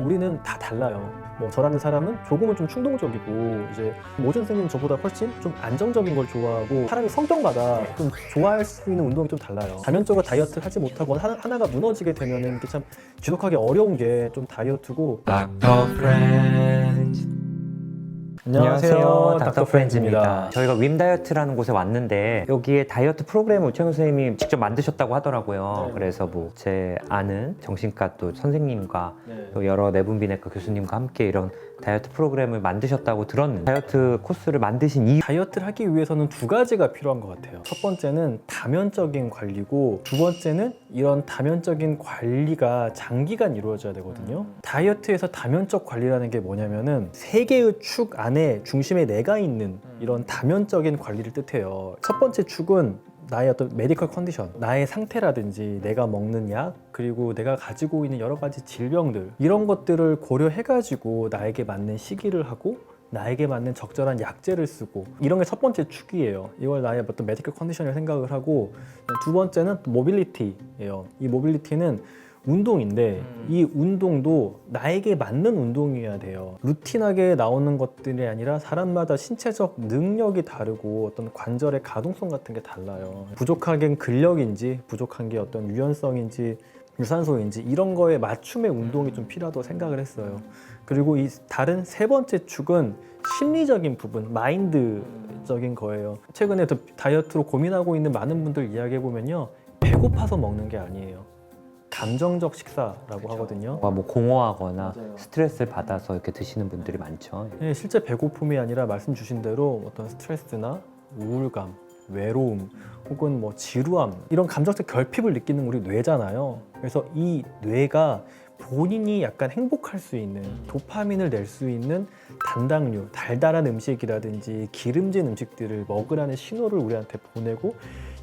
우리는 다 달라요. 뭐 저라는 사람은 조금은 좀 충동적이고 이제 모든 선생님 저보다 훨씬 좀 안정적인 걸 좋아하고 사람이 성격마다 좀 좋아할 수 있는 운동이 좀 달라요. 다면적으로 다이어트를 하지 못하고 하나가 무너지게 되면은 이게 참 지속하기 어려운 게 좀 다이어트고. 닥터 프렌즈. 안녕하세요, 닥터 프렌즈입니다. 저희가 윈 다이어트라는 곳에 왔는데 여기에 다이어트 프로그램을 최현 선생님이 직접 만드셨다고 하더라고요. 네. 그래서 뭐 제 아는 정신과 또 선생님과 네. 또 여러 내분비내과 교수님과 함께 이런 다이어트 프로그램을 만드셨다고 들었는데 다이어트 코스를 만드신 이유. 다이어트를 하기 위해서는 두 가지가 필요한 것 같아요. 첫 번째는 다면적인 관리고, 두 번째는 이런 다면적인 관리가 장기간 이루어져야 되거든요. 다이어트에서 다면적 관리라는 게 뭐냐면은 세 개의 축 안에 중심에 내가 있는 이런 다면적인 관리를 뜻해요. 첫 번째 축은 나의 어떤 메디컬 컨디션, 나의 상태라든지 내가 먹는 약, 그리고 내가 가지고 있는 여러 가지 질병들, 이런 것들을 고려해가지고 나에게 맞는 시기를 하고 나에게 맞는 적절한 약제를 쓰고, 이런 게 첫 번째 축이에요. 이걸 나의 어떤 메디컬 컨디션을 생각을 하고, 두 번째는 모빌리티예요. 이 모빌리티는 운동인데 이 운동도 나에게 맞는 운동이어야 돼요. 루틴하게 나오는 것들이 아니라 사람마다 신체적 능력이 다르고 어떤 관절의 가동성 같은 게 달라요. 부족하긴 근력인지 부족한 게 어떤 유연성인지 유산소인지 이런 거에 맞춤의 운동이 좀 필요하다고 생각을 했어요. 그리고 이 다른 세 번째 축은 심리적인 부분, 마인드적인 거예요. 최근에 또 다이어트로 고민하고 있는 많은 분들 이야기해보면요, 배고파서 먹는 게 아니에요. 감정적 식사라고 하거든요. 뭐 공허하거나 맞아요. 스트레스를 받아서 이렇게 드시는 분들이 많죠. 네, 실제 배고픔이 아니라 말씀 주신 대로 어떤 스트레스나 우울감, 외로움, 혹은 뭐 지루함, 이런 감정적 결핍을 느끼는 우리 뇌잖아요. 그래서 이 뇌가 본인이 약간 행복할 수 있는, 도파민을 낼 수 있는 단당류, 달달한 음식이라든지 기름진 음식들을 먹으라는 신호를 우리한테 보내고,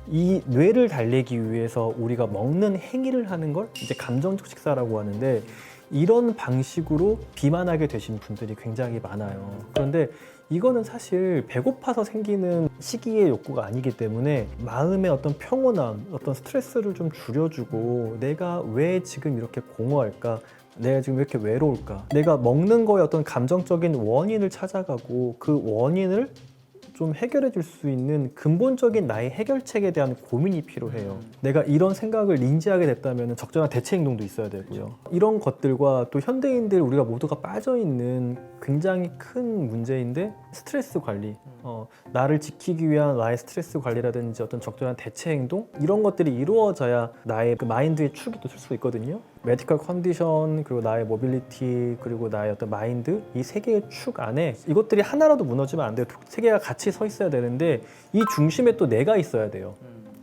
이 뇌를 달래기 위해서 우리가 먹는 행위를 하는 걸 이제 감정적 식사라고 하는데, 이런 방식으로 비만하게 되신 분들이 굉장히 많아요. 그런데 이거는 사실 배고파서 생기는 시기의 욕구가 아니기 때문에 마음의 어떤 평온함, 어떤 스트레스를 좀 줄여주고, 내가 왜 지금 이렇게 공허할까? 내가 지금 왜 이렇게 외로울까? 내가 먹는 거에 어떤 감정적인 원인을 찾아가고 그 원인을 좀 해결해 줄 수 있는 근본적인 나의 해결책에 대한 고민이 필요해요. 내가 이런 생각을 인지하게 됐다면 적절한 대체 행동도 있어야 되고요. 이런 것들과 또 현대인들 우리가 모두가 빠져 있는 굉장히 큰 문제인데, 스트레스 관리, 나를 지키기 위한 나의 스트레스 관리라든지 어떤 적절한 대체 행동, 이런 것들이 이루어져야 나의 그 마인드의 축이 또 설 수 있거든요. 메디컬 컨디션, 그리고 나의 모빌리티, 그리고 나의 어떤 마인드, 이 세 개의 축 안에 이것들이 하나라도 무너지면 안 돼요. 세 개가 같이 서 있어야 되는데 이 중심에 또 내가 있어야 돼요.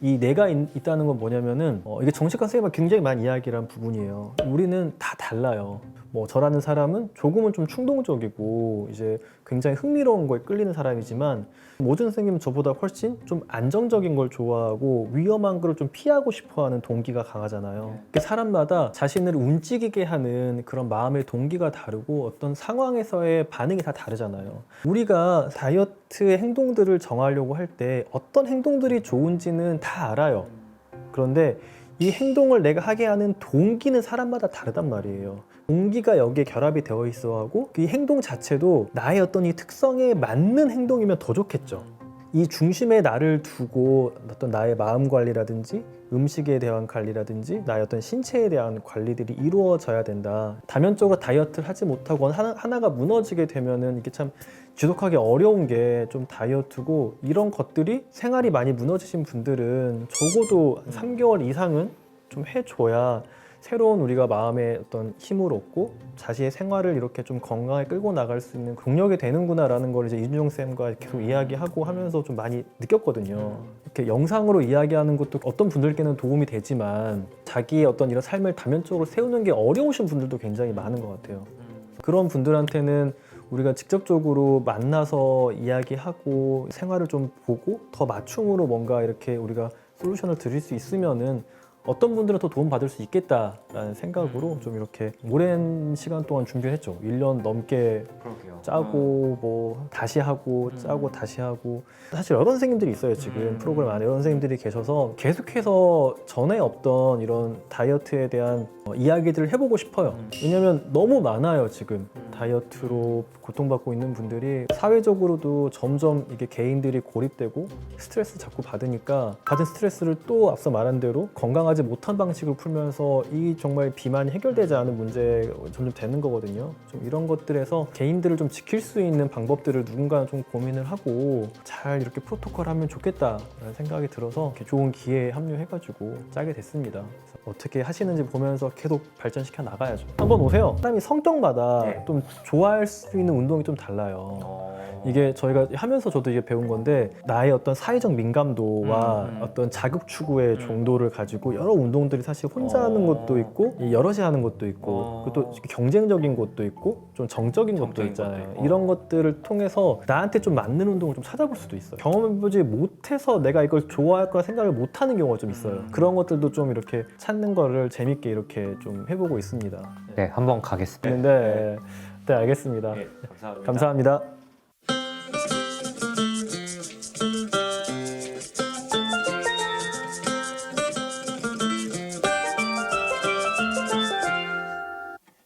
이 내가 있다는 건 뭐냐면은 이게 정신과 선생님과 굉장히 많이 이야기를 한 부분이에요. 우리는 다 달라요. 뭐 저라는 사람은 조금은 좀 충동적이고 이제 굉장히 흥미로운 거에 끌리는 사람이지만, 모든 선생님은 저보다 훨씬 좀 안정적인 걸 좋아하고 위험한 걸 좀 피하고 싶어하는 동기가 강하잖아요. 사람마다 자신을 움직이게 하는 그런 마음의 동기가 다르고 어떤 상황에서의 반응이 다 다르잖아요. 우리가 다이어트의 행동들을 정하려고 할 때 어떤 행동들이 좋은지는 다 알아요. 그런데 이 행동을 내가 하게 하는 동기는 사람마다 다르단 말이에요. 동기가 여기에 결합이 되어 있어 하고 이 행동 자체도 나의 어떤 이 특성에 맞는 행동이면 더 좋겠죠. 이 중심에 나를 두고 어떤 나의 마음 관리라든지 음식에 대한 관리라든지 나의 어떤 신체에 대한 관리들이 이루어져야 된다. 다면적으로 다이어트를 하지 못하고 하나가 무너지게 되면은 이게 참 지속하기 어려운 게 좀 다이어트고, 이런 것들이 생활이 많이 무너지신 분들은 적어도 3개월 이상은 좀 해줘야 새로운 우리가 마음의 어떤 힘을 얻고 자신의 생활을 이렇게 좀 건강하게 끌고 나갈 수 있는 동력이 되는구나라는 걸 이제 이준용 쌤과 계속 이야기하고 하면서 좀 많이 느꼈거든요. 이렇게 영상으로 이야기하는 것도 어떤 분들께는 도움이 되지만 자기의 어떤 이런 삶을 다면적으로 세우는 게 어려우신 분들도 굉장히 많은 것 같아요. 그런 분들한테는 우리가 직접적으로 만나서 이야기하고 생활을 좀 보고 더 맞춤으로 뭔가 이렇게 우리가 솔루션을 드릴 수 있으면은 어떤 분들은 더 도움 받을 수 있겠다라는 생각으로 좀 이렇게 오랜 시간 동안 준비했죠. 1년 넘게 그러게요. 짜고 뭐 다시 하고 짜고 다시 하고 사실 여러 선생님들이 있어요. 지금 프로그램 안에 여러 선생님들이 계셔서 계속해서 전에 없던 이런 다이어트에 대한 이야기들을 해보고 싶어요. 왜냐면 너무 많아요. 지금 다이어트로 고통받고 있는 분들이 사회적으로도 점점 이게 개인들이 고립되고 스트레스 자꾸 받으니까 받은 스트레스를 또 앞서 말한 대로 건강하지 못한 방식을 풀면서 이 정말 비만이 해결되지 않은 문제가 점점 되는 거거든요. 좀 이런 것들에서 개인들을 좀 지킬 수 있는 방법들을 누군가 좀 고민을 하고 잘 이렇게 프로토콜 하면 좋겠다라는 생각이 들어서 이렇게 좋은 기회에 합류해가지고 짜게 됐습니다. 그래서 어떻게 하시는지 보면서 계속 발전시켜 나가야죠. 한번 오세요. 사람이 성격마다 네. 좀 좋아할 수 있는 운동이 좀 달라요. 이게 저희가 하면서 저도 이게 배운 건데 나의 어떤 사회적 민감도와 어떤 자극 추구의 정도를 가지고 여러 운동들이 사실 혼자 하는 것도 있고 여럿이 하는 것도 있고 그리고 또 경쟁적인 것도 있고 좀 정적인 것도 정적인 있잖아요. 것도 있고. 이런 것들을 통해서 나한테 좀 맞는 운동을 좀 찾아볼 수도 있어요. 경험해보지 못해서 내가 이걸 좋아할 거라 생각을 못하는 경우가 좀 있어요. 그런 것들도 좀 이렇게 찾는 거를 재밌게 이렇게 좀 해보고 있습니다. 네, 한번 가겠습니다. 네, 알겠습니다. 감사합니다. 감사합니다.